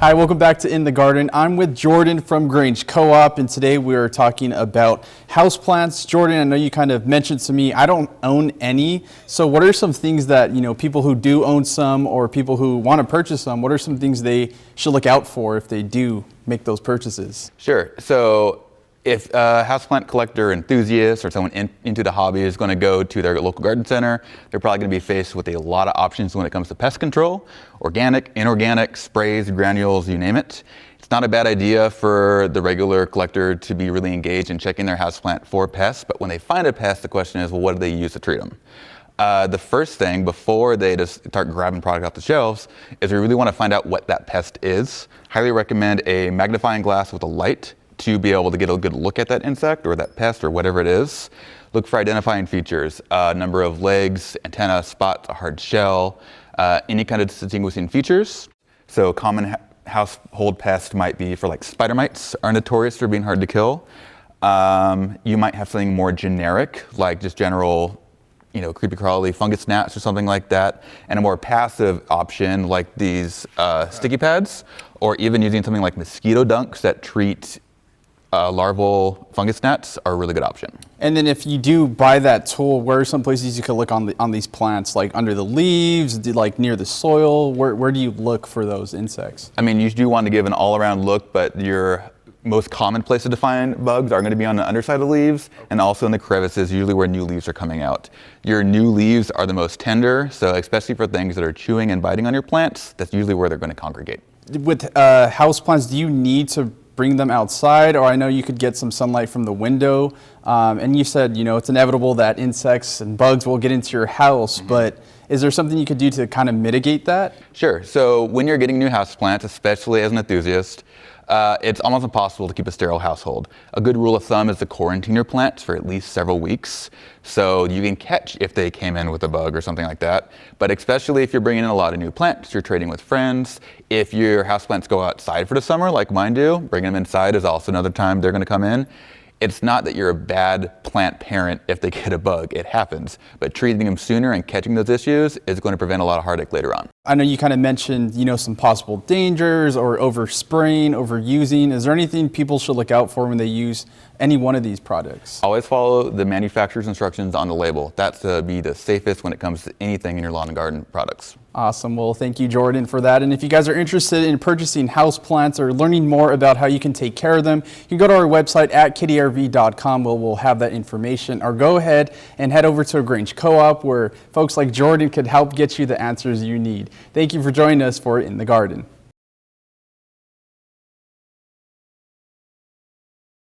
Hi, welcome back to In the Garden. I'm with Jordan from Grange Co-op, and today we are talking about houseplants. Jordan, I know you kind of mentioned to me, I don't own any. So what are some things that, people who do own some or people who want to purchase some, what are some things they should look out for if they do make those purchases? Sure. So if a houseplant collector enthusiast or someone into the hobby is going to go to their local garden center, they're probably going to be faced with a lot of options when it comes to pest control, organic, inorganic, sprays, granules, you name it. It's not a bad idea for the regular collector to be really engaged in checking their houseplant for pests, but when they find a pest, the question is, well, what do they use to treat them? The first thing before they just start grabbing product off the shelves is we really want to find out what that pest is. Highly recommend a magnifying glass with a light to be able to get a good look at that insect or that pest or whatever it is. Look for identifying features, number of legs, antenna, spots, a hard shell, any kind of distinguishing features. So common household pest might be for like spider mites are notorious for being hard to kill. You might have something more generic, like just general creepy crawly fungus gnats or something like that, and a more passive option like these sticky pads, or even using something like mosquito dunks that treat larval fungus gnats are a really good option. And then if you do buy that tool, where are some places you could look on these plants, like under the leaves, like near the soil? Where do you look for those insects? I mean, you do want to give an all-around look, but your most common places to find bugs are going to be on the underside of the leaves and also in the crevices, usually where new leaves are coming out. Your new leaves are the most tender, so especially for things that are chewing and biting on your plants, that's usually where they're going to congregate. With houseplants, do you need to bring them outside, or I know you could get some sunlight from the window, and you said it's inevitable that insects and bugs will get into your house, but is there something you could do to kind of mitigate that? Sure. So when you're getting new houseplants, especially as an enthusiast, it's almost impossible to keep a sterile household. A good rule of thumb is to quarantine your plants for at least several weeks, so you can catch if they came in with a bug or something like that. But especially if you're bringing in a lot of new plants, you're trading with friends. If your houseplants go outside for the summer, like mine do, bringing them inside is also another time they're going to come in. It's not that you're a bad plant parent if they get a bug. It happens. But treating them sooner and catching those issues is going to prevent a lot of heartache later on. I know you kind of mentioned, some possible dangers or overspraying, overusing. Is there anything people should look out for when they use any one of these products? Always follow the manufacturer's instructions on the label. That's to be the safest when it comes to anything in your lawn and garden products. Awesome. Well, thank you, Jordan, for that. And if you guys are interested in purchasing houseplants or learning more about how you can take care of them, you can go to our website at KDRV.com where we'll have that information. Or go ahead and head over to a Grange Co-op where folks like Jordan could help get you the answers you need. Thank you for joining us for In the Garden.